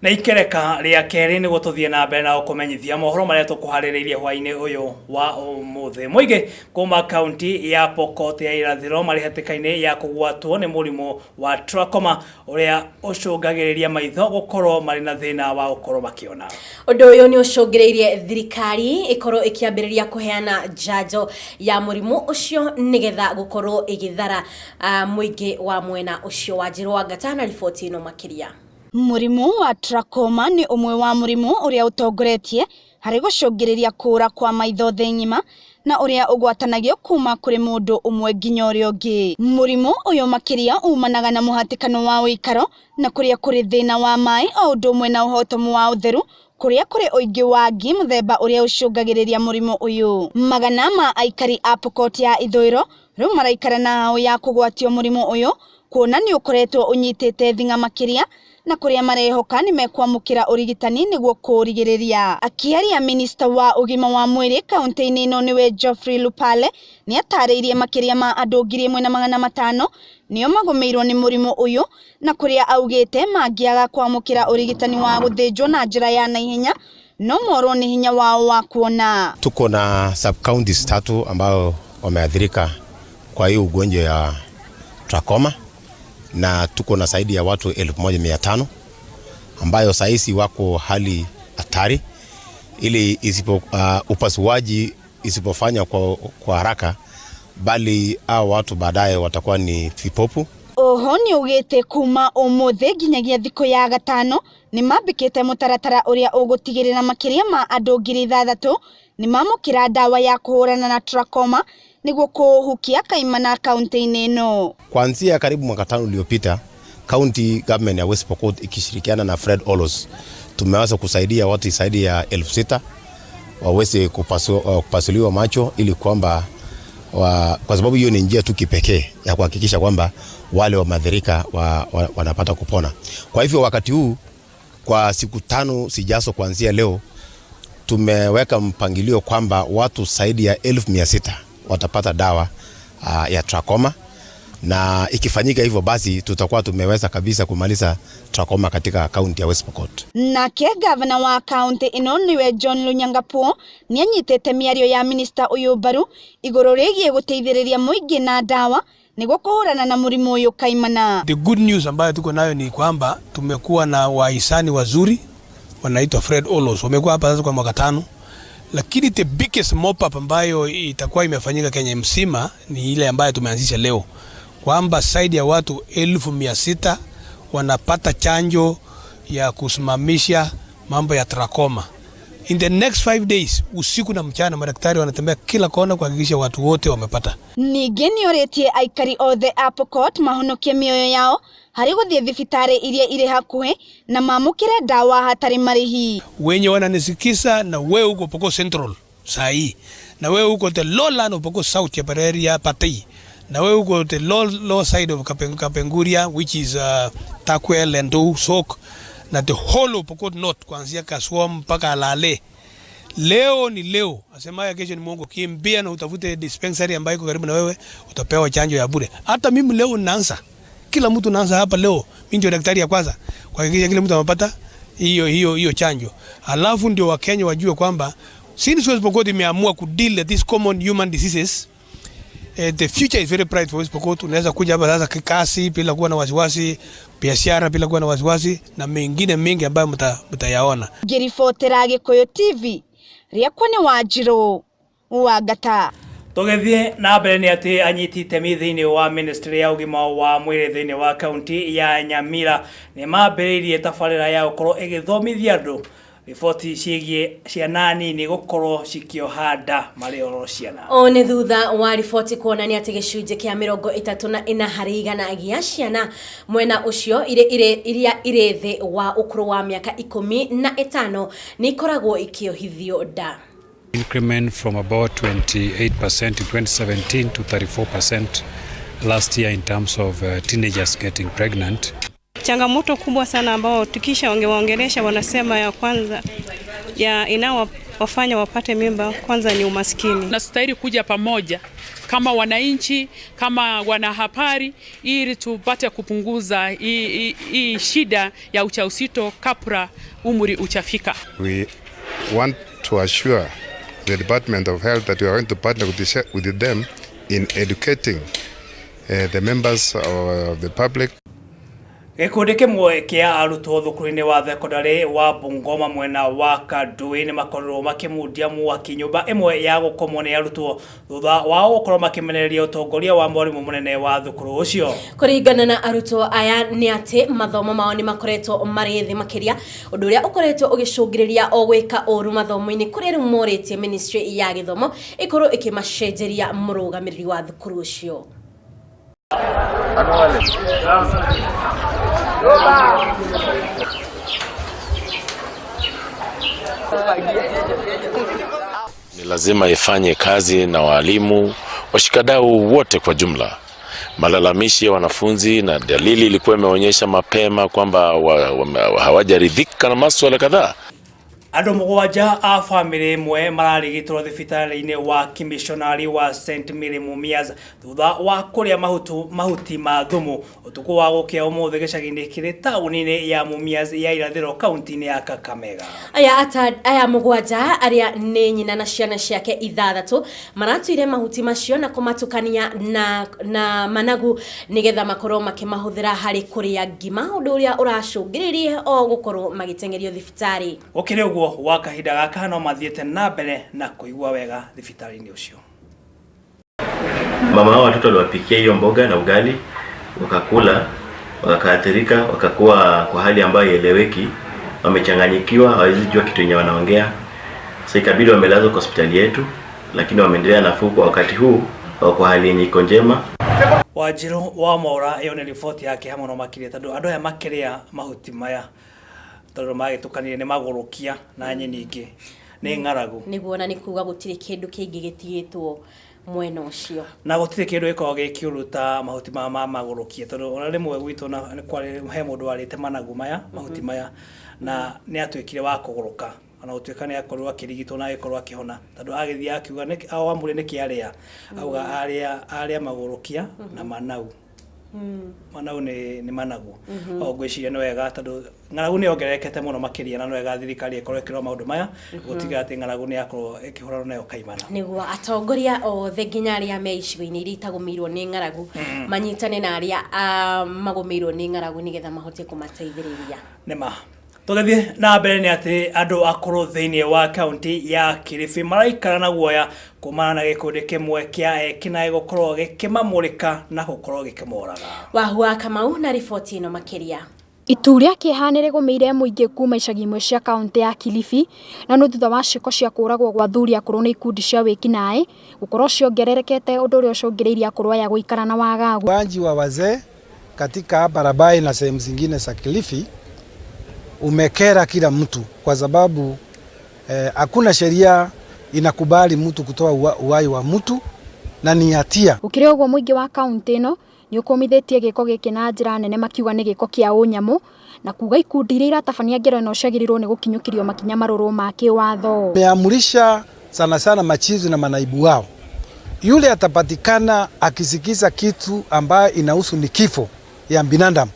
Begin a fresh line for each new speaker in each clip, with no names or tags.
Na ikereka ria keri ni gututhie na mbere na kumenyithia mohoro maria tukuhaririirie hwaini uyu wa umuthi. Muingi kuma kaunti ya Pokot ya irathiro mari hatikaini ya kugwatwo ni murimu wa trachoma uria ucungagiriria maitho gukorwo mari na thina wa gukorwo makiona.
Undu uyu ni ucungiriirie thirikari ikorwo ikiambiriria kuheana njanjo ya murimu ucio nigetha gukorwo igithara muingi wa mwena ucio. Wanjiru wa Gatana riboti ino makiria.
Murimu wa trachoma ni umwe wa murimu uria utongoretie hari gucungiriria kura kwa maitho thi ngima na uria ugwatanagio kuma kuri mundu umwe nginya uria ungi. Murimu uyu makiria umanaga na muhatikano wa uikaro na kuria kuri thina wa mai o undu umwe na uhotomu wa utheru kuria kuri uingi wa ngi muthemba uria ucungagiriria murimu uyu. Magana ma aikari a Pokot ya ithwiro riu maraikara na hau ya kugwatio murimu uyu kuona ni ukoretwo unyitite thinga makiria na kuria marehoka ni mekwamukira urigitani niguo kurigiriria. Akiaria minister wa ugima wa mwiri kaunti-ini ino niwe Geoffrey Lupale ni atariirie makiria ma andu 1,500 nio magomeirwo ni murimu uyu na kuria augite mangiaga kwamukira urigitani wa guthinjwo na njira ya naihenya no morwo ni hinya wao wa kuona.
Tuko na sub counties 3 ambao wameathirika kwa hiyo ugonjwa ya trachoma na tuko na zaidi ya watu 1,500 ambayo saisi wako hali hatari ili upasuaji isipofanya kwa haraka bali hao watu baadaye watakuwa ni vipofu.
Oho ni ugite kuma umuthi nginyagia thiko ya gatano ni mambikite mutaratara uria ugutigirira makiria ma andu 6,000 ni mamukira dawa ya kuhurana na trachoma niguo kuhukia kaimana kaunti-ini ino.
Kuanzia karibu mwaka 5 uliopita, county government ya West Pokot ikishirikiana na Fred Olos tumeweza kusaidia watu zaidi ya 6,000 waweze kupasuliwa macho ili kwamba kwa sababu hiyo ni njia tu kipekee ya kuhakikisha kwamba wale wameathirika wanapata kupona. Kwa hivyo wakati huu kwa siku 5 sijazo kuanzia leo tumeweka mpangilio kwamba watu zaidi ya 1,600 watapata dawa ya trachoma, na ikifanyika hivyo basi tutakuwa tumeweza kabisa kumaliza trachoma katika kaunti ya West Pokot.
Na gavana wa kaunti ino niwe John Lunyangapuo ni anyitete miario ya minister uyu baru iguru rigie guteithiriria muingi na dawa niguo kuhurana na murimu uyu kaimana.
The good news ambayo tuko nayo ni kwamba tumekuwa na wahisani wazuri wanaitwa Fred Olos, wamekuwa hapa sasa kwa mwaka 5. Lakini the biggest mop up ambayo itakuwa imefanyika Kenya mzima ni ile ambayo tumeanzisha leo, kwamba zaidi ya watu 1,600 wanapata chanjo ya kusimamisha mambo ya trachoma. In the next 5 days, usiku na mchana madaktari wanatembea kila kona kuhakikisha watu wote wamepata.
Ningeni oretie aikari othe a Pokot mahonokie mioyo yao hari guthie thibitari iria ire hakuhe na mamukire dawa hatari marihi.
Wenye wananisikisa na wewe uko Pokot Central sahi, na wewe uko the lowland of Pokot South ya Bareria Patai, na wewe uko the low side of Kapenguria which is Takwel and Sok, na the whole of Pokot North kuanzia Kaswam mpaka Alale. Leo ni leo, asemaye kesho ni Mungu. Kimbia na utafute dispensary ambayo iko karibu na wewe, utapewa chanjo ya bure. Hata mimi leo naanza. Kila mtu naanza hapa leo. Mimi ndio daktari ya kwanza kuhakikisha kila mtu anapata hiyo chanjo. Alafu ndio Wakenya wajue kwamba since West Pokot imeamua kudeal with these common human diseases, the future is very bright for West Pokot. Unaweza kuja hapa sasa kikasi bila kuwa na wasiwasi, biashara bila kuwa na wasiwasi na mengine mengi ambayo mtayaona.
Ngiribotera Gikuyu TV riakwa ni Wanjiru wa Gata.
Tugethie na mbere ni ati anyitite thiini wa ministry ya ugima wa mwiri thiini wa kaunti ya Nyamira ni mambiriirie tabarira ya gukorwo igithomithia andu riboti ciigie ciana nini gukorwo cikiohanda marioro ciana.
One thutha wa riboti kuonania ati gicunje kia 34 harĩ 100 gia ciana mwena ucio iria ire thi wa ukuru wa miaka 15 ni ikoragwo ikiohithio nda.
Increment from about 28% in 2017 to 34% last year in terms of teenagers getting pregnant.
Changamoto kubwa sana ambao tukisha wangewaongelesha wanasema ya kwanza ya in our wafanya wapate mimba kwanza ni umaskini.
Tunastahili kuja pamoja kama wananchi, kama wanahabari, ili tupate kupunguza hii shida ya ujauzito kabla umri uchafika.
We want to assure the Department of Health that we are going to partner with them in educating the members of the public.
Gikundi kimwe kia arutwo thukuru-ini wa thekondarĩ wa Bungoma mwena wa Kadui ni makorwo makimundia mwaki nyumba imwe ya gukomwo ni arutwo thutha wao gukorwo makimenereria utongoria wa mwarimu munene wa thukuru ucio.
Kuringana na arutwo aya ni ati mathomo mao ni makoretwo mari thi makiria undu uria ukoretwo ugicungiriria o gwika oru mathomo-ini kuri rumoritie Ministry ya Githomo ikorwo ikimacenjeria murugamiriri wa thukuru ucio.
Ni lazima ifanye kazi na walimu, washikadau wote kwa jumla. Malalamishi ya wanafunzi na dalili ilikuwa imeonyesha mapema kwamba hawajaridhika na masuala kadhaa.
Andu mugwanja a family imwe mararigitwo thibitari-ini wa Kimishonari wa St Mary Mumias thutha wa kuria mahuti ma thumu utuku wa gukia umuthi gicagi-ini kiri tauni-ini ya Mumias ya irathiro kaunti-ini ya Kakamega.
Aya mugwanja aria ni nyina na ciana ciake ithathatu maratuire mahuti macio na kumatukania na managu nigetha makorwo makimahuthira hari kuria ngima undu uria uracungiririe o gukorwo magitengerio thibitari.
Ukire uguo wa kahinda gaka no mathiete na mbere na kuigua wega thibitari-ini ucio.
Mama hao watoto waliwapikia hiyo mboga na ugali, wakakula, wakaathirika, wakakuwa kwa hali ambayo haieleweki, wamechanganyikiwa, hawezi jua kitu yenye wanaongea. Sasa ikabidi wamelazwa kwa hospitali yetu, lakini wameendelea nafuu kwa wakati huu, kwa hali yenye iko njema.
Wajiro wa Mora iyo ni ripoti yake hamwe no makiria tondu andu aya makiria mahuti maya tondu magitukanire ni magurukia na nyeni ingi ni ngaragu
niguo na nikuga gutire kindu kingi gitigitwo mwena ucio
na gutire kindu giko gikiuruta mahuti ma magurukia tondu ona rimwe gwitu na kwari he mundu warite managu maya mahuti maya na ni atwikire wa kuguruka ana utwika ni akorwo akirigitwo na akorwo akihona tondu agithii akiuga ni awamure ni kiaria auga aria magurukia na manau manau ni managu o gwiciria no wega tondu ngaragu ni ongerekete muno makiria na no wega thirikari ikorwo ikirwo maundu maya gutiga ati ngaragu ni akorwo ikihorana nayo kaimana
niguo atongoria othe nginya aria me icigo-ini iria itagumirwo ni ngaragu manyitane na aria magumirwo ni ngaragu nigetha mahote kumateithiriria
nima tugethie na mbere ni ati andu akuru thiini wa kaunti ya Kilifi maraikara na guoya kumana na gikundi kimwe kia kinae gukorwo gikimamurika na gukorwo gikimoraga.
Wahua Kamau na ripoti ino makiria.
Ituria kihanire gumeire muingi kuma icagi imwe cia kaunti ya Kilifi na no thutha wa ciko cia kuragwo gwa thuri akuru na ikundi cia wikinae gukorwo ciongererekete undu uria ucungiriria akuru ya guikara na wagagu.
Wanji wa wazee katika barabara na sehemu zingine za Kilifi umekera kila mtu kwa sababu hakuna sheria inakubali mtu kutoa uhai wa mtu na ni hatia.
Ukire uguo muingi wa kaunti ino ni ukomithetie giko giki na njira nene makiuga ni giko kia unyamu na kuga ikundi iria iratabania ngero ino ciagirirwo ni gukinyukirio makinya maruru ma kiwatho.
Meamurisha sana sana machizi na manaibu wao, yule atapatikana akisikiza kitu ambayo inahusu ni kifo ya binadamu,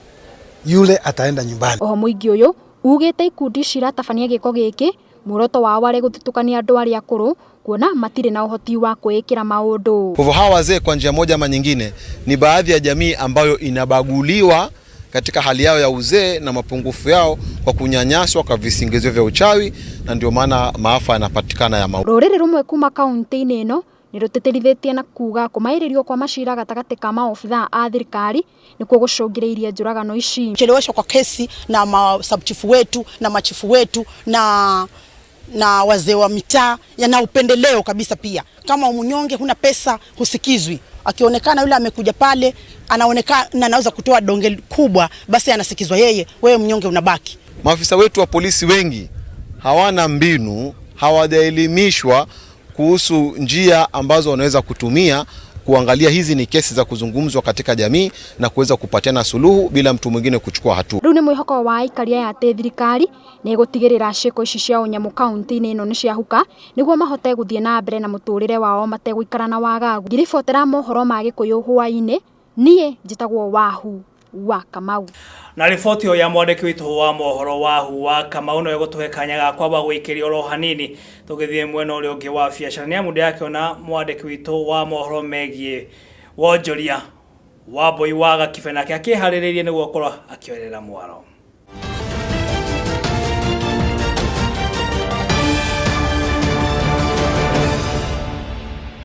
yule ataenda nyumbani.
O muingi uyu ugite ikundi ciratabania giko giki muroto wao wari guthutukania andu aria akuru kuona matire na uhoti wa kuikira maundu.
Kwa hivyo hawa wazee kwa njia moja ama nyingine ni baadhi ya jamii ambayo inabaguliwa katika hali yao ya uzee na mapungufu yao kwa kunyanyaswa kwa visingizio vya uchawi, na ndio maana maafa yanapatikana ya maundu.
Ruriri rumwe kuma kaunti-ini ino ni ruteterithitie na kuga kumairirio kwa mashira gatagati ka maofitha a thirikari nikuo gucungiriirie njuragano ici.
Cheleweshwa kwa kesi na masubchifu wetu na machifu wetu na wazee wa mitaa yana upendeleo kabisa. Pia kama umunyonge huna pesa husikizwi, akionekana yule amekuja pale anaonekana na anaweza kutoa donge kubwa, basi anasikizwa yeye, wewe mnyonge unabaki.
Maafisa wetu wa polisi wengi hawana mbinu, hawajaelimishwa kuhusu njia ambazo wanaweza kutumia kuangalia hizi ni kesi za kuzungumzwa katika jamii na kuweza kupatiana suluhu bila mtu mwingine kuchukua hatua.
Riu ni mwihoko wa ikaria ya thirikari ni gutigirira ciiko ici cia unyamu kaunti-ini ino ni ciahuka niguo mahote guthie na mbere na muturire wao mategũikara na wagagu. Ngiribotera mohoro ma Gikuyu hwaini nie njitagwo Wahu wa Kamau.
Na riboti ya mwandiki witu wa mohoro Wahu wa Kamau no gutuhe kanya ga kwamba guikiria oro hanini tugithie mwena uri ungi wa biacara ni amunde yake ona mwandiki witu wa mohoro megie wonjoria Wambui wa Gakibe nake akiharĩrĩirie nĩguo korwo akĩoerera mwaro.